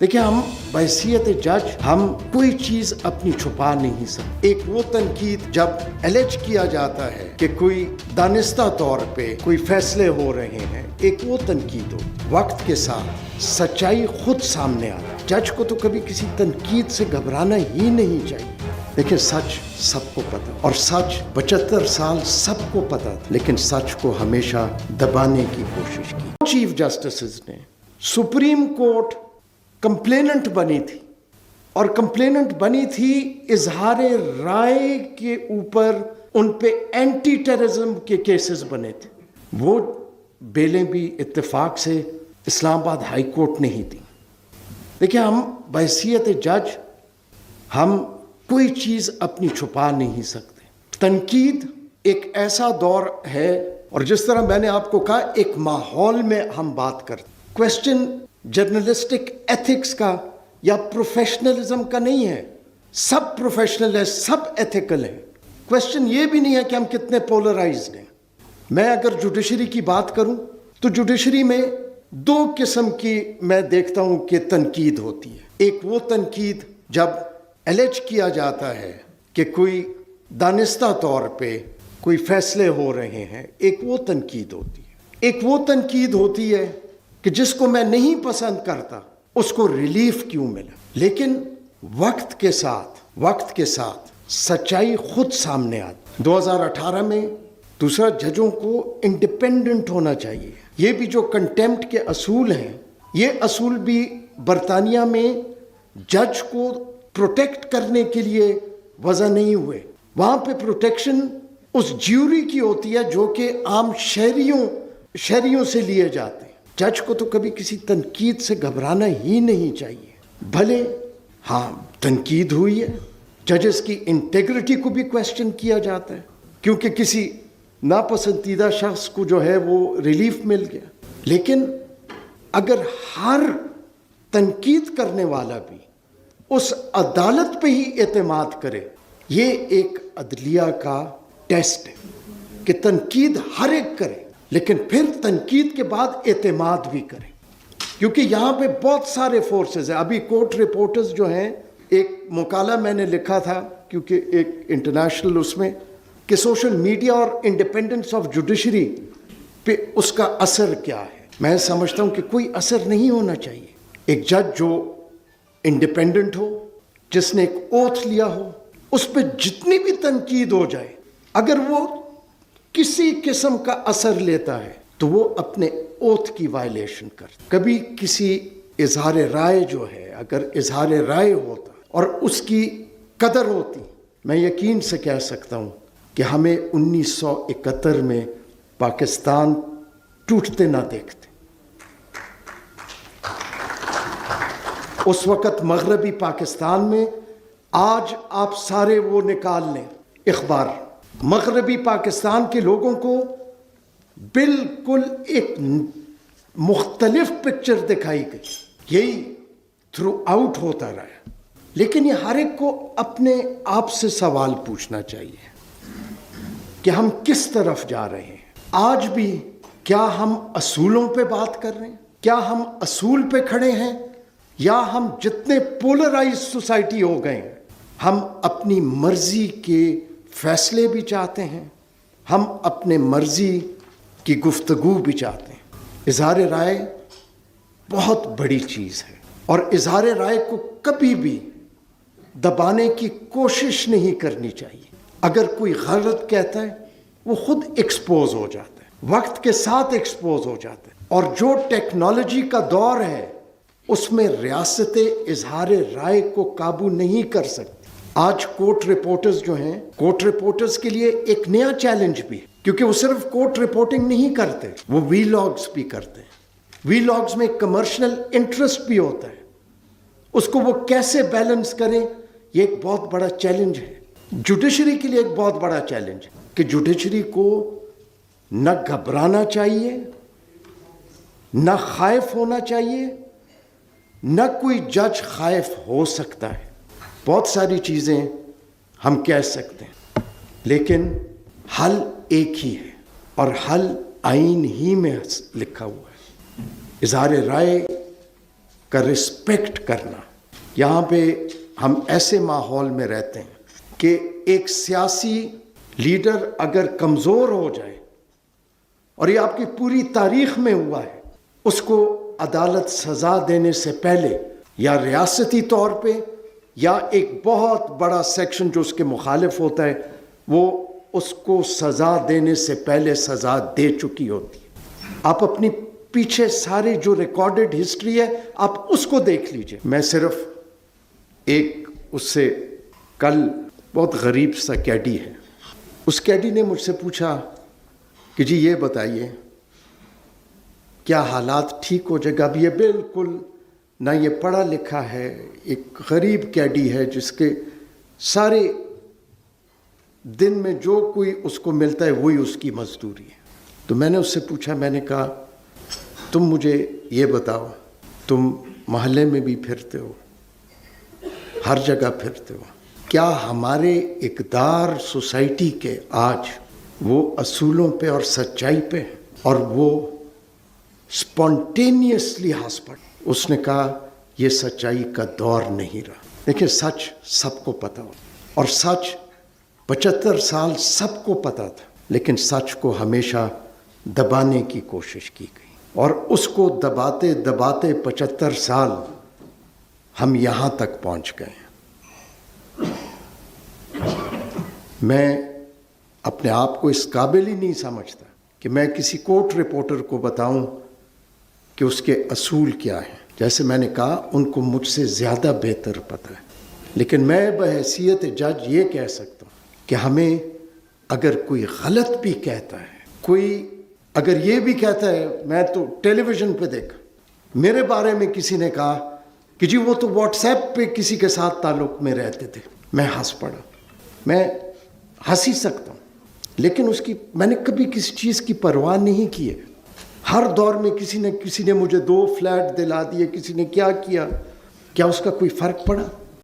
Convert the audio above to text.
دیکھیں ہم بحیثیت جج ہم کوئی چیز اپنی چھپا نہیں سکتے. ایک وہ تنقید جب الج کیا جاتا ہے کہ کوئی دانستہ طور پہ کوئی فیصلے ہو رہے ہیں، ایک وہ تنقید ہو. وقت کے ساتھ سچائی خود سامنے آ رہا ہے. جج کو تو کبھی کسی تنقید سے گھبرانا ہی نہیں چاہیے. لیکن سچ سب کو پتا، اور سچ 75 سال سب کو پتا تھا، لیکن سچ کو ہمیشہ دبانے کی کوشش کی. چیف جسٹسز نے سپریم کورٹ کمپلیننٹ بنی تھی، اور کمپلیننٹ بنی تھی اظہار رائے کے اوپر. ان پہ اینٹی ٹیررزم کے کیسز بنے تھے. وہ بیلیں بھی اتفاق سے اسلام آباد ہائی کورٹ نے ہی دی. دیکھیں ہم بحیثیت جج ہم کوئی چیز اپنی چھپا نہیں سکتے. تنقید ایک ایسا دور ہے، اور جس طرح میں نے آپ کو کہا ایک ماحول میں ہم بات کرتے. کویسچن جرنلسٹک ایتھکس کا یا پروفیشنلزم کا نہیں ہے. سب پروفیشنل ہے، سب ایتھیکل ہے. کویسچن یہ بھی نہیں ہے کہ ہم کتنے پولرائزڈ ہیں. میں اگر جوڈیشری کی بات کروں تو جوڈیشری میں دو قسم کی میں دیکھتا ہوں کہ تنقید ہوتی ہے. ایک وہ تنقید جب الج کیا جاتا ہے کہ کوئی دانستہ طور پہ کوئی فیصلے ہو رہے ہیں، ایک وہ تنقید ہوتی ہے. ایک وہ تنقید ہوتی ہے کہ جس کو میں نہیں پسند کرتا اس کو ریلیف کیوں ملا. لیکن وقت کے ساتھ سچائی خود سامنے آتی. 2018 میں دوسرا، ججوں کو انڈیپینڈنٹ ہونا چاہیے. یہ بھی جو کنٹیمپٹ کے اصول ہیں، یہ اصول بھی برطانیہ میں جج کو پروٹیکٹ کرنے کے لیے وضع نہیں ہوئے. وہاں پہ پروٹیکشن اس جیوری کی ہوتی ہے جو کہ عام شہریوں سے لیے جاتے ہیں. جج کو تو کبھی کسی تنقید سے گھبرانا ہی نہیں چاہیے. بھلے ہاں تنقید ہوئی ہے، ججز کی انٹیگریٹی کو بھی کویسچن کیا جاتا ہے کیونکہ کسی ناپسندیدہ شخص کو جو ہے وہ ریلیف مل گیا. لیکن اگر ہر تنقید کرنے والا بھی اس عدالت پہ ہی اعتماد کرے، یہ ایک عدلیہ کا ٹیسٹ ہے کہ تنقید ہر ایک کرے، لیکن پھر تنقید کے بعد اعتماد بھی کریں. کیونکہ یہاں پہ بہت سارے فورسز ہیں. ابھی کورٹ رپورٹرز جو ہیں، ایک مقالہ میں نے لکھا تھا کیونکہ ایک انٹرنیشنل اس میں، کہ سوشل میڈیا اور انڈیپینڈنس آف جوڈیشری پہ اس کا اثر کیا ہے. میں سمجھتا ہوں کہ کوئی اثر نہیں ہونا چاہیے. ایک جج جو انڈیپینڈنٹ ہو، جس نے ایک اوتھ لیا ہو، اس پہ جتنی بھی تنقید ہو جائے، اگر وہ کسی قسم کا اثر لیتا ہے تو وہ اپنے اوتھ کی وائلیشن کرتا. کبھی کسی اظہار رائے جو ہے، اگر اظہار رائے ہوتا اور اس کی قدر ہوتی، میں یقین سے کہہ سکتا ہوں کہ ہمیں 1971 میں پاکستان ٹوٹتے نہ دیکھتے. اس وقت مغربی پاکستان میں، آج آپ سارے وہ نکال لیں اخبار، مغربی پاکستان کے لوگوں کو بالکل ایک مختلف پکچر دکھائی گئی. یہی تھرو آؤٹ ہوتا رہا. لیکن یہ ہر ایک کو اپنے آپ سے سوال پوچھنا چاہیے کہ ہم کس طرف جا رہے ہیں. آج بھی کیا ہم اصولوں پہ بات کر رہے ہیں؟ کیا ہم اصول پہ کھڑے ہیں؟ یا ہم جتنے پولرائز سوسائٹی ہو گئے ہیں، ہم اپنی مرضی کے فیصلے بھی چاہتے ہیں، ہم اپنے مرضی کی گفتگو بھی چاہتے ہیں. اظہار رائے بہت بڑی چیز ہے، اور اظہار رائے کو کبھی بھی دبانے کی کوشش نہیں کرنی چاہیے. اگر کوئی غلط کہتا ہے وہ خود ایکسپوز ہو جاتا ہے، وقت کے ساتھ ایکسپوز ہو جاتا ہے. اور جو ٹیکنالوجی کا دور ہے اس میں ریاستیں اظہار رائے کو قابو نہیں کر سکتی. آج کورٹ رپورٹرز جو ہیں، کورٹ رپورٹرز کے لیے ایک نیا چیلنج بھی ہے، کیونکہ وہ صرف کورٹ رپورٹنگ نہیں کرتے، وہ وی لاگز بھی کرتے ہیں. وی لاگز میں کمرشل انٹرسٹ بھی ہوتا ہے. اس کو وہ کیسے بیلنس کریں، یہ ایک بہت بڑا چیلنج ہے. جوڈیشری کے لیے ایک بہت بڑا چیلنج ہے کہ جوڈیشری کو نہ گھبرانا چاہیے، نہ خائف ہونا چاہیے. نہ کوئی جج خائف ہو سکتا ہے. بہت ساری چیزیں ہم کہہ سکتے ہیں، لیکن حل ایک ہی ہے، اور حل آئین ہی میں لکھا ہوا ہے. اظہار رائے کا رسپیکٹ کرنا. یہاں پہ ہم ایسے ماحول میں رہتے ہیں کہ ایک سیاسی لیڈر اگر کمزور ہو جائے، اور یہ آپ کی پوری تاریخ میں ہوا ہے، اس کو عدالت سزا دینے سے پہلے یا ریاستی طور پہ یا ایک بہت بڑا سیکشن جو اس کے مخالف ہوتا ہے وہ اس کو سزا دینے سے پہلے سزا دے چکی ہوتی ہے. آپ اپنی پیچھے سارے جو ریکارڈڈ ہسٹری ہے آپ اس کو دیکھ لیجئے. میں صرف ایک اس سے کل بہت غریب سا کیڈی ہے، اس کیڈی نے مجھ سے پوچھا کہ جی یہ بتائیے کیا حالات ٹھیک ہو جائے گا. اب یہ بالکل نہ یہ پڑھا لکھا ہے، ایک غریب کیڈی ہے جس کے سارے دن میں جو کوئی اس کو ملتا ہے وہی اس کی مزدوری ہے. تو میں نے اس سے پوچھا، میں نے کہا تم مجھے یہ بتاؤ، تم محلے میں بھی پھرتے ہو، ہر جگہ پھرتے ہو، کیا ہمارے اقدار سوسائٹی کے آج وہ اصولوں پہ اور سچائی پہ اور وہ اسپونٹینیسلی ہاسپٹ؟ اس نے کہا یہ سچائی کا دور نہیں رہا. دیکھیں سچ سب کو پتا ہو، اور سچ 75 سال سب کو پتا تھا، لیکن سچ کو ہمیشہ دبانے کی کوشش کی گئی، اور اس کو دباتے دباتے 75 سال ہم یہاں تک پہنچ گئے ہیں. میں اپنے آپ کو اس قابل ہی نہیں سمجھتا کہ میں کسی کورٹ رپورٹر کو بتاؤں کہ اس کے اصول کیا ہیں. جیسے میں نے کہا ان کو مجھ سے زیادہ بہتر پتہ ہے، لیکن میں بحیثیت جج یہ کہہ سکتا ہوں کہ ہمیں اگر کوئی غلط بھی کہتا ہے، کوئی اگر یہ بھی کہتا ہے، میں تو ٹیلی ویژن پہ دیکھا میرے بارے میں کسی نے کہا کہ جی وہ تو واٹس ایپ پہ کسی کے ساتھ تعلق میں رہتے تھے، میں ہنس پڑا. میں ہنس ہی سکتا ہوں، لیکن اس کی میں نے کبھی کسی چیز کی پرواہ نہیں کی ہے. ہر دور میں کسی نے مجھے 2 فلیٹ دلا دیے، کسی نے کیا کیا، کیا اس کا کوئی فرق پڑا؟